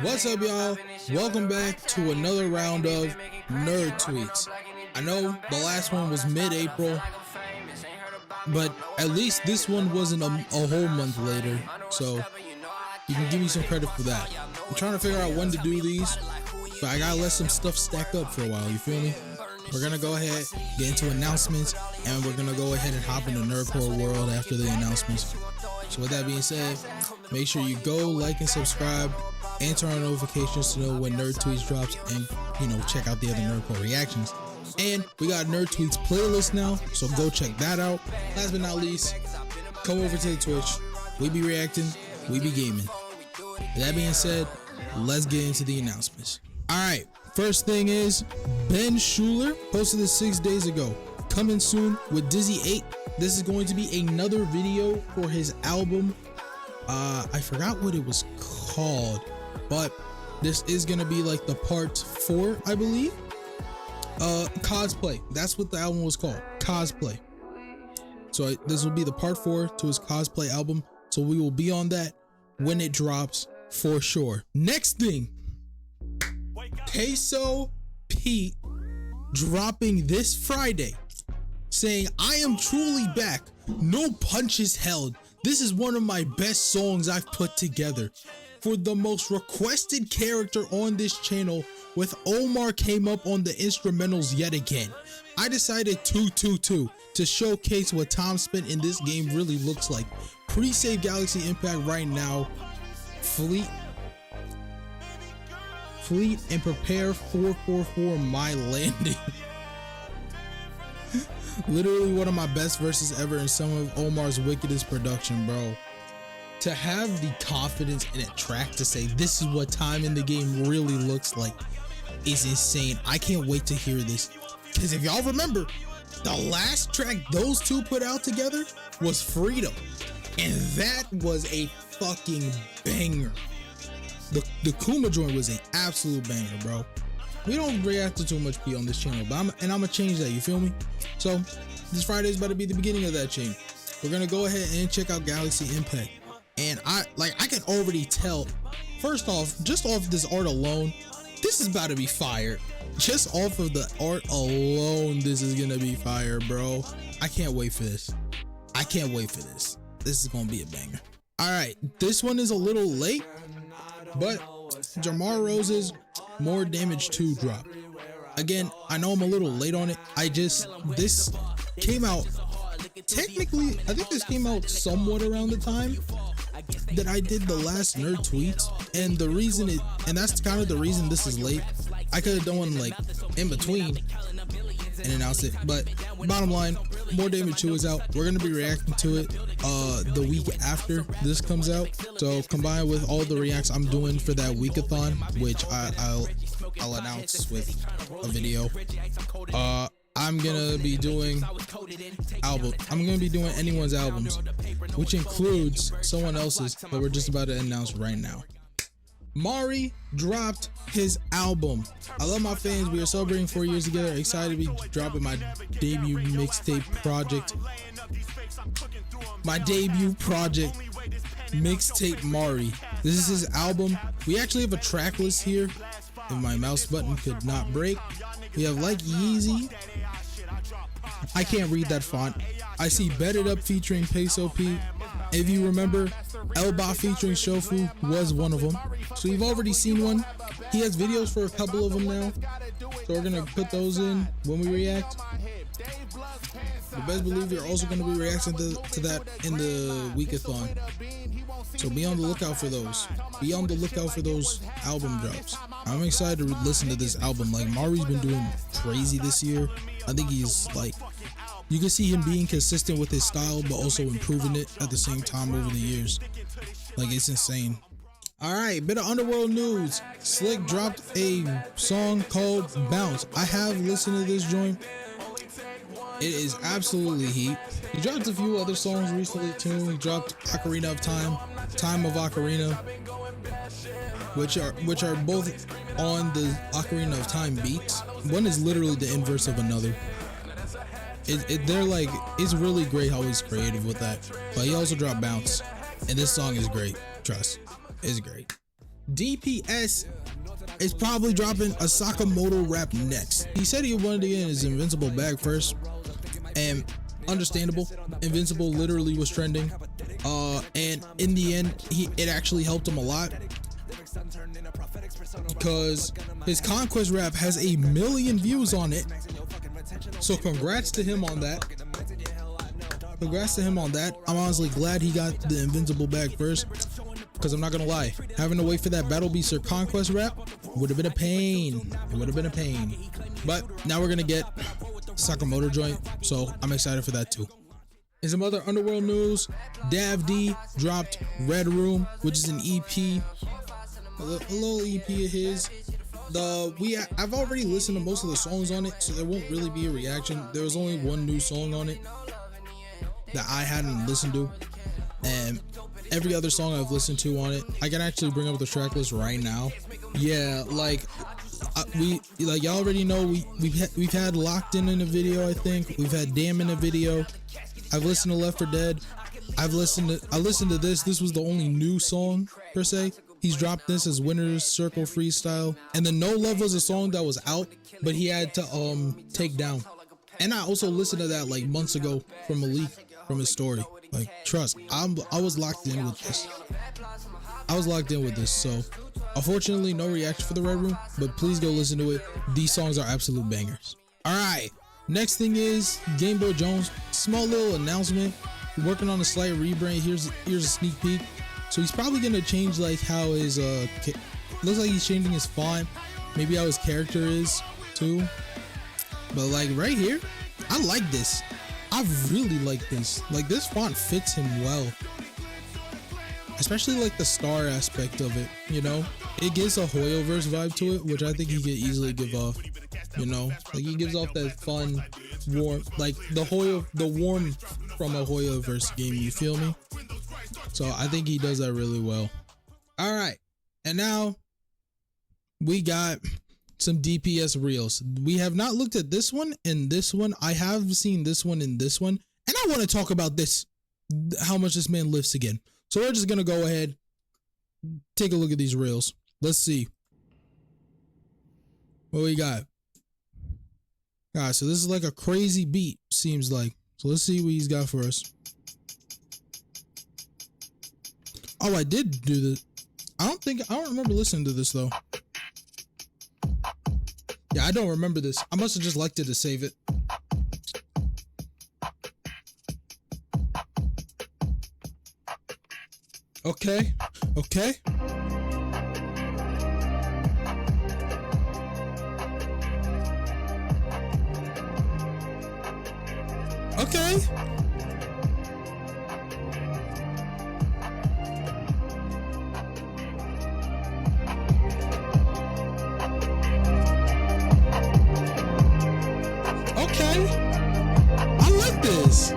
What's up, y'all? Welcome back to another round of nerd tweets. I know the last one was mid-April, but at least this one wasn't a whole month later, so you can give me some credit for that. I'm trying to figure out when to do these, but I gotta let some stuff stack up for a while, you feel me? We're gonna go ahead, get into announcements, and we're gonna go ahead and hop into nerdcore world after the announcements. So with that being said, make sure you go like and subscribe and turn on notifications to know when nerd tweets drops, and check out the other nerdcore reactions. And we got nerd tweets playlist now, so go check that out. Last but not least, come over to the Twitch. We be reacting, we be gaming. With that being said, let's get into the announcements. Alright, first thing is Ben Schuler posted this 6 days ago. Coming soon with Dizzy 8. This is going to be another video for his album. I forgot what it was called, but this is gonna be like the part 4, I believe. Cosplay. That's what the album was called. Cosplay. So this will be the part 4 to his cosplay album. So we will be on that when it drops for sure. Next thing, Peso Pete dropping this Friday, saying, "I am truly back. No punches held. This is one of my best songs I've put together. For the most requested character on this channel, with Omar came up on the instrumentals yet again. I decided 222 to showcase what time spent in this game really looks like. Pre-save Galaxy Impact right now. Fleet and prepare 444 my landing." Literally one of my best verses ever in some of Omar's wickedest production, bro. To have the confidence in a track to say this is what time in the game really looks like is insane. I can't wait to hear this, because if y'all remember, the last track those two put out together was Freedom, and that was a fucking banger. The Kuma joint was an absolute banger, bro. We don't react to too much P on this channel, but I'm gonna change that, you feel me? So this Friday is about to be the beginning of that change. We're gonna go ahead and check out Galaxy Impact, and I can already tell, first off, just off this art alone, this is about to be fire. Just off of the art alone, this is gonna be fire, bro. I can't wait for this. I can't wait for this. This is gonna be a banger. All right, this one is a little late, but Jamar Rose's More Damage 2 drop. Again, I know I'm a little late on it. This came out, technically, I think this came out somewhat around the time that I did the last nerd tweets, and the reason that's kind of the reason this is late. I could have done one like in between and announced it, but bottom line, More Damage 2 is out. We're gonna be reacting to it the week after this comes out, so combined with all the reacts I'm doing for that weekathon, which I'll announce with a video, I'm gonna be doing anyone's albums, which includes someone else's that we're just about to announce right now. Mari dropped his album. I love my fans. We are celebrating 4 years together. Excited to be dropping my debut mixtape project. Mixtape Mari. This is his album. We actually have a track list here. If my mouse button could not break. We have Like Yeezy. I can't read that font. I see Bet It Up featuring Peso P. If you remember, Elba featuring Shofu was one of them. So you've already seen one. He has videos for a couple of them now, so we're gonna put those in when we react. But best believe you're also gonna be reacting to that in the weekathon. So be on the lookout for those. Be on the lookout for those album drops. I'm excited to listen to this album. Like, Mari's been doing crazy this year. I think he's like, you can see him being consistent with his style, but also improving it at the same time over the years. Like, it's insane. All right, bit of underworld news. Slick dropped a song called Bounce. I have listened to this joint. It is absolutely heat. He dropped a few other songs recently too. He dropped Ocarina of Time, Time of Ocarina, which are both on the Ocarina of Time beats. One is literally the inverse of another. They're like, it's really great how he's creative with that. But he also dropped Bounce, and this song is great. Trust, it's great. DPS is probably dropping a Sakamoto rap next. He said he wanted to get in his Invincible bag first, and understandable. Invincible literally was trending, and in the end, it actually helped him a lot because his Conquest rap has 1 million views on it. So congrats to him on that. Congrats to him on that. I'm honestly glad he got the Invincible bag first, because I'm not gonna lie, having to wait for that Battle Beast or Conquest rap would have been a pain. It would have been a pain. But now we're gonna get Sakamoto joint, so I'm excited for that too. In some other Underworld news, Dav D dropped Red Room, which is an EP, a little EP of his. I've already listened to most of the songs on it, so there won't really be a reaction. There was only one new song on it that I hadn't listened to, and every other song I've listened to on it, I can actually bring up the track list right now. Yeah, like y'all already know, we've had Locked In a video. I think we've had Damn in a video. I've listened to Left 4 Dead. I listened to this. This was the only new song per se. He's dropped this as Winner's Circle Freestyle, and then No Love was a song that was out, but he had to take down. And I also listened to that like months ago from Malik, from his story. Like, trust, I was locked in with this. I was locked in with this. So unfortunately, no reaction for the Red Room, but please go listen to it. These songs are absolute bangers. All right, next thing is Game Boy Jones. Small little announcement. We're working on a slight rebrand. Here's a sneak peek. So he's probably gonna change like how his looks like he's changing his font, maybe how his character is too. But like right here, I like this. I really like this. Like, this font fits him well, especially like the star aspect of it. You know, it gives a Hoyoverse vibe to it, which I think he could easily give off. You know, like he gives off that fun, warm, like the warm from a Hoyoverse game. You feel me? So I think he does that really well. All right, and now we got some DPS reels. We have not looked at this one and this one. I have seen this one and this one, and I want to talk about this, how much this man lifts again. So we're just gonna go ahead, take a look at these reels. Let's see what we got. All right, so this is like a crazy beat, seems like. So let's see what he's got for us. Oh, I did do this. I don't remember listening to this though. Yeah, I don't remember this. I must have just liked it to save it. Okay. Okay. Okay. I like this.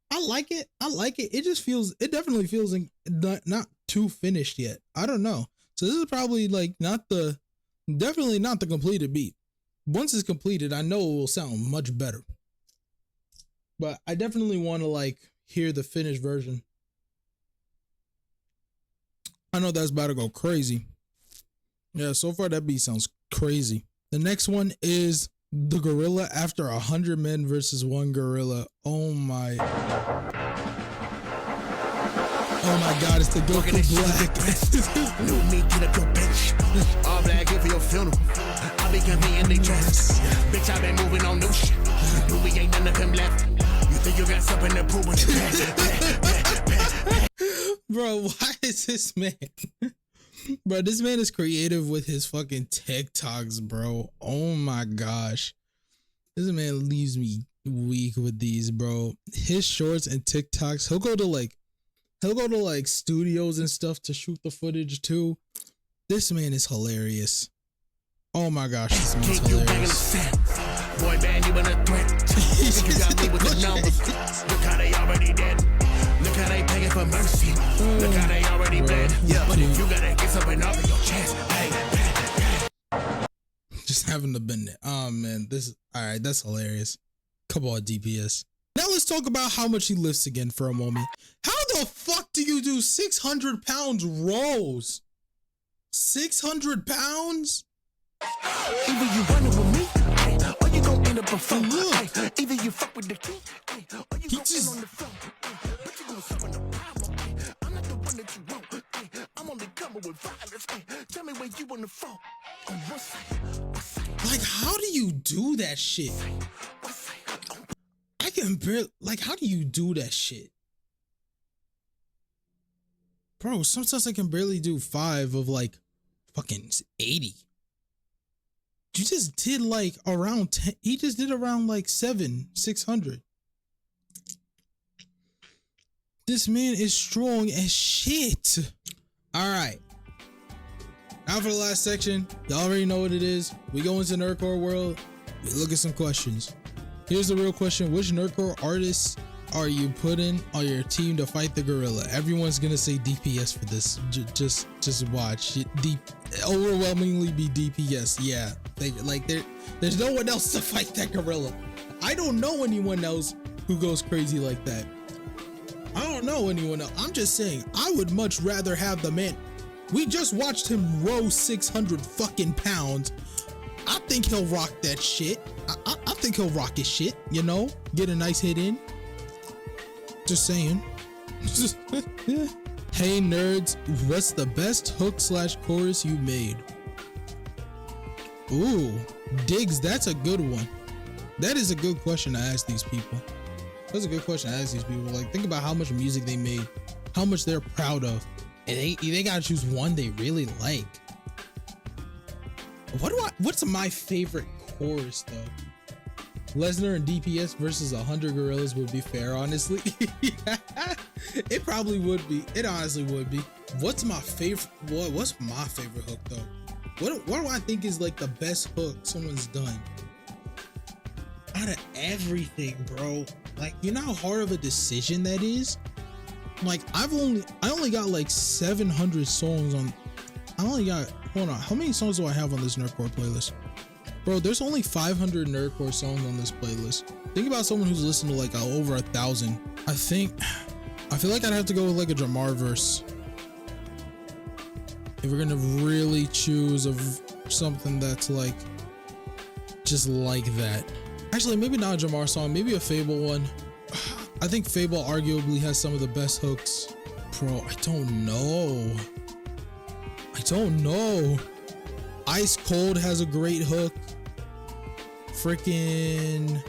I like it. I like it. It definitely feels not too finished yet. I don't know. So this is probably like definitely not the completed beat. Once it's completed, I know it will sound much better. But I definitely want to like hear the finished version. I know that's about to go crazy. Yeah, so far that beat sounds crazy. The next one is the Gorilla after 100 men versus 1 gorilla. Oh my God, it's the Goku Black. New me, get up your bitch. All black here for your funeral. I be in they dress. Bitch, I been moving on new shit. New we ain't none of them left. You think you got something to prove with your Bro, why is this man? Bro, this man is creative with his fucking TikToks, bro. Oh my gosh. This man leaves me weak with these, bro. His shorts and TikToks, he'll go to like studios and stuff to shoot the footage too. This man is hilarious. Oh my gosh, this man's hilarious. Boy band, you in a threat. You got me with the numbers. Look how they already dead. Look how they begging for mercy. Look how they already bled. Yeah, but if you gotta get something off of your chest, just having to bend it. Oh man, all right, that's hilarious. Come on, DPS. Now let's talk about how much he lifts again for a moment. How the fuck do you do 600 pounds rows? 600 pounds? Either you running with me, ay, or you gon' end up a fool. Either you fuck with the king, ay, or you gon' end on the floor. But you gon' suffer the problem. Ay. I'm not the one that you want. Ay. I'm only coming with violence. Ay. Tell me where you wanna fall. On what side? Like, how do you do that shit? I can barely, like, how do you do that shit? Bro, sometimes I can barely do 5 of like fucking 80. You just did like around 10. He just did around like 600. This man is strong as shit. All right. Now for the last section, y'all already know what it is. We go into nerdcore world. We look at some questions. Here's the real question. Which nerdcore artists are you putting on your team to fight the gorilla? Everyone's gonna say DPS for this. Just watch. Overwhelmingly be DPS. Yeah. There's no one else to fight that gorilla. I don't know anyone else who goes crazy like that. I don't know anyone else. I'm just saying, I would much rather have the man. We just watched him row 600 fucking pounds. I think he'll rock that shit. I think he'll rock his shit, you know? Get a nice hit in. Just saying. Hey nerds, what's the best hook/chorus you made? Ooh, Diggs, that's a good one. That is a good question to ask these people. That's a good question to ask these people. Like, think about how much music they made, how much they're proud of, and they gotta choose one they really like. What's my favorite chorus though? Lesnar and DPS versus 100 gorillas would be fair, honestly. It probably would be. It honestly would be. What's my favorite hook though? What do I think is like the best hook someone's done? Out of everything, bro. Like, you know how hard of a decision that is? Like, I only got like 700 songs on. Hold on, how many songs do I have on this nerdcore playlist? Bro, there's only 500 nerdcore songs on this playlist. Think about someone who's listened to like over 1,000. I feel like I'd have to go with like a Jamar verse. If we're gonna really choose of something that's like, just like that. Actually, maybe not a Jamar song, maybe a Fable one. I think Fable arguably has some of the best hooks. Bro, I don't know. Ice Cold has a great hook. Freaking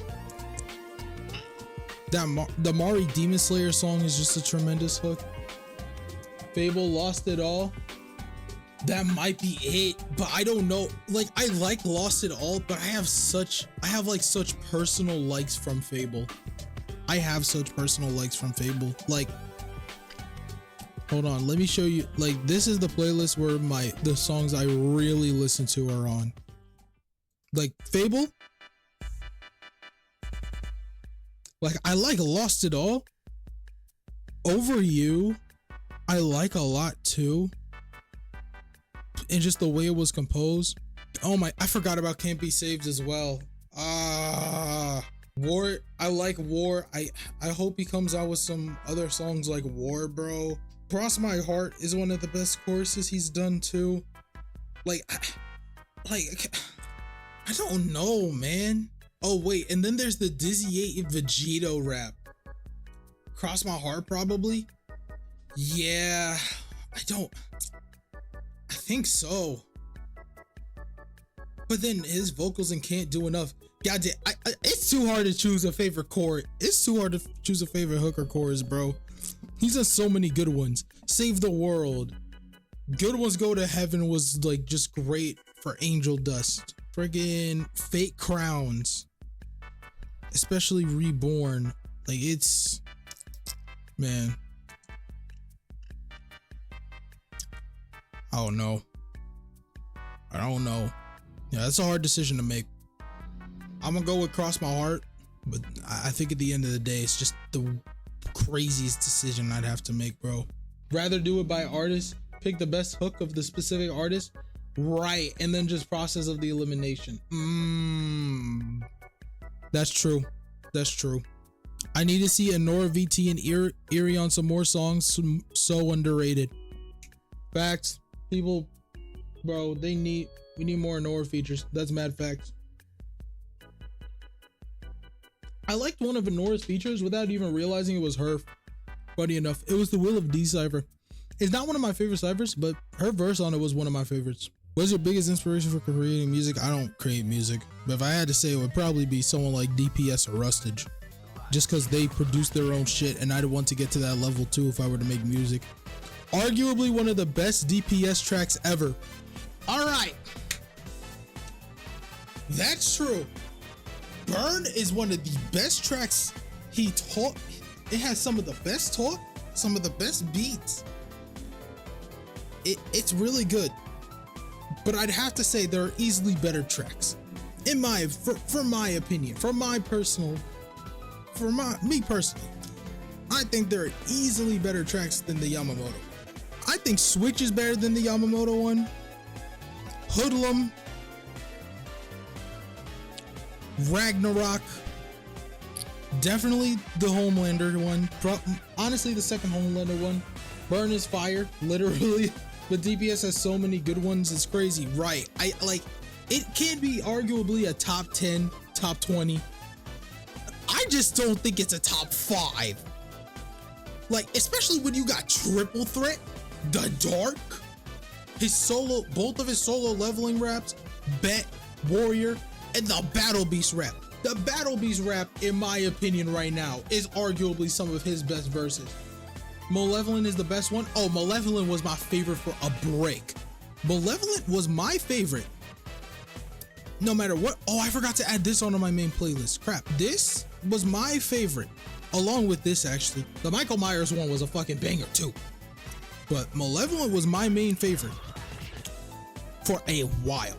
the Mari Demon Slayer song is just a tremendous hook. Fable Lost It All. That might be it, but I don't know. Like, I like Lost It All, but I have like such personal likes from Fable. Like, hold on, let me show you. Like, this is the playlist where the songs I really listen to are on. Like, Fable. Like, I like Lost It All. Over You, I like a lot too. And just the way it was composed. Oh my, I forgot about Can't Be Saved as well. War, I like War. I hope he comes out with some other songs like War, bro. Cross My Heart is one of the best choruses he's done too. Like, I don't know, man. Oh wait, and then there's the Dizzy 8 Vegito rap. Cross My Heart, probably. Yeah, I think so. But then his vocals and Can't Do Enough. God damn, it's too hard to choose a favorite chord. It's too hard to choose a favorite hook or chorus, bro. He's done so many good ones. Save the World. Good Ones Go to Heaven was like just great for Angel Dust. Friggin' Fake Crowns. Especially Reborn. Like, it's, man. I don't know. Yeah, that's a hard decision to make. I'm gonna go with Cross My Heart, but I think at the end of the day, it's just the craziest decision I'd have to make, bro. Rather do it by artist, pick the best hook of the specific artist, right, and then just process of the elimination. That's true. I need to see Anora VT and Erie on some more songs. So underrated. Facts. People, bro, we need more Anora features. That's mad facts. I liked one of Anora's features without even realizing it was her. Funny enough, it was the Will of D cipher. It's not one of my favorite ciphers, but her verse on it was one of my favorites. What's your biggest inspiration for creating music? I don't create music, but if I had to say, it would probably be someone like DPS or Rustage, just because they produce their own shit, and I'd want to get to that level too if I were to make music. Arguably one of the best DPS tracks ever. All right, that's true. Burn is one of the best tracks he taught. It has some of the best talk, some of the best beats. It's really good. But I'd have to say there are easily better tracks. For my opinion, me personally, I think there are easily better tracks than the Yamamoto. I think Switch is better than the Yamamoto one. Hoodlum, Ragnarok, definitely the Homelander one. Honestly, the second Homelander one. Burn is fire, literally. But DPS has so many good ones, it's crazy. Right, it can be arguably a top 10, top 20. I just don't think it's a top 5. Like, especially when you got Triple Threat, The Dark, both of his solo leveling raps, Bet, Warrior, and the Battle Beast rap. The Battle Beast rap, in my opinion right now, is arguably some of his best verses. Malevolent is the best one. Oh, Malevolent was my favorite for a break. Malevolent was my favorite. No matter what. Oh, I forgot to add this onto my main playlist. Crap. This was my favorite. Along with this, actually. The Michael Myers one was a fucking banger too. But Malevolent was my main favorite for a while.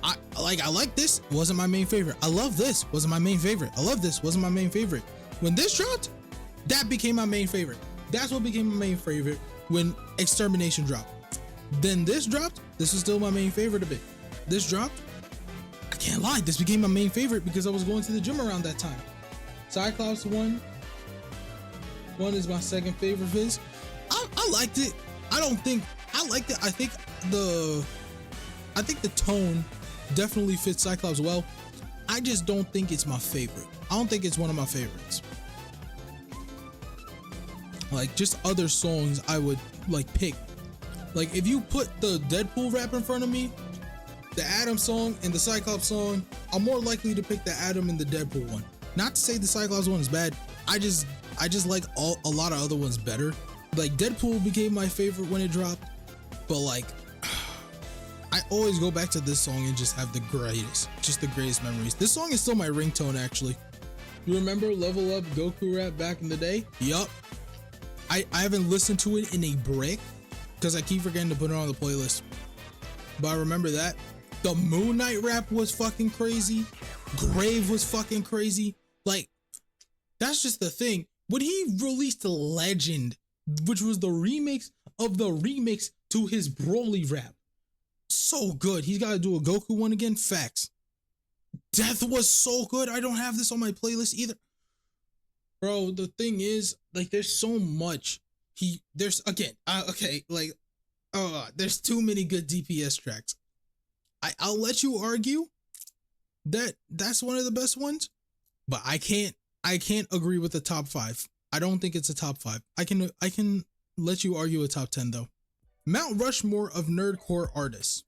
I like this, wasn't my main favorite. I love this, wasn't my main favorite. I love this, wasn't my main favorite. When this dropped, that became my main favorite. That's what became my main favorite when Extermination dropped. Then this dropped, this is still my main favorite a bit. This dropped, I can't lie, this became my main favorite because I was going to the gym around that time. Cyclops one is my second favorite of his. I liked it. I liked it. I think the tone definitely fits Cyclops well. I just don't think it's my favorite. I don't think it's one of my favorites. Like, just other songs I would like pick. Like, if you put the Deadpool rap in front of me, the Adam song and the Cyclops song, I'm more likely to pick the Adam and the Deadpool one. Not to say the Cyclops one is bad. I just like a lot of other ones better. Like, Deadpool became my favorite when it dropped, but like, I always go back to this song and just have the greatest memories. This song is still my ringtone, actually. You remember Level Up Goku rap back in the day? Yup. I haven't listened to it in a break because I keep forgetting to put it on the playlist. But I remember that. The Moon Knight rap was fucking crazy. Grave was fucking crazy. Like, that's just the thing. When he released Legend, which was the remix of the remix to his Broly rap, so good. He's got to do a Goku one again. Facts. Death was so good. I don't have this on my playlist either. Bro, the thing is, like, there's so much. There's too many good DPS tracks. I'll let you argue that that's one of the best ones, but I can't agree with the top 5. I don't think it's a top 5. I can let you argue a top 10 though. Mount Rushmore of nerdcore artists.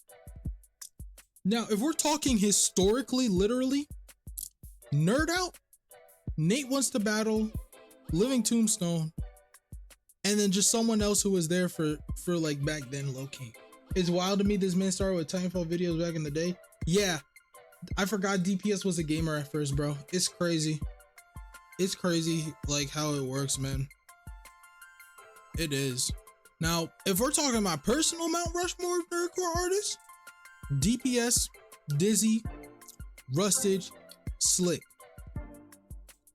Now, if we're talking historically, literally, Nerd Out, Nate Wants to Battle, Living Tombstone, and then just someone else who was there for like back then, low key. It's wild to me this man started with Timefall videos back in the day. Yeah, I forgot DPS was a gamer at first, bro. It's crazy. It's crazy, like, how it works, man. It is. Now, if we're talking about personal Mount Rushmore of nerdcore artists, DPS, Dizzy, Rustage, Slick.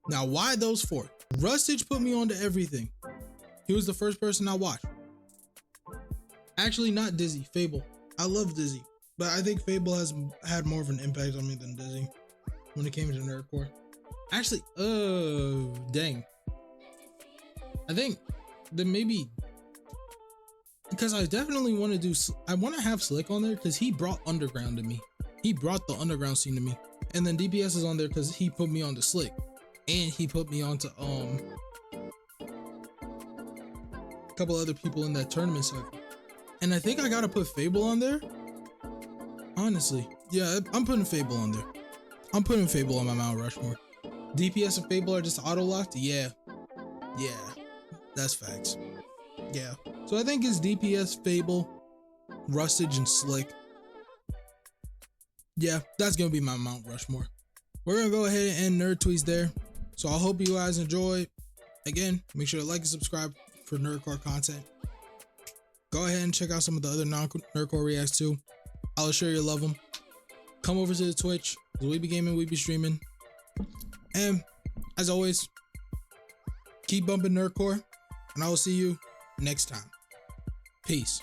Now, why those 4? Rustage put me onto everything. He was the first person I watched. Actually, not Dizzy, Fable. I love Dizzy, but I think Fable has had more of an impact on me than Dizzy when it came to nerdcore. Actually, dang. I think that maybe because I definitely want to do, I want to have Slick on there because he brought Underground to me. He brought the Underground scene to me. And then DPS is on there because he put me on to Slick. And he put me on to a couple other people in that tournament circle. And I think I gotta put Fable on there. Honestly, yeah, I'm putting Fable on there. I'm putting Fable on my Mount Rushmore. DPS and Fable are just auto locked. Yeah, that's facts. Yeah, so I think it's DPS, Fable, Rustage, and Slick. Yeah, that's gonna be my Mount Rushmore. We're gonna go ahead and end Nerd Tweets there. So I hope you guys enjoy. Again, make sure to like and subscribe for nerdcore content. Go ahead and check out some of the other non-nerdcore reacts too. I'll assure you love them. Come over to the Twitch. We be gaming, we be streaming. And as always, keep bumping nerdcore, and I will see you next time. Peace.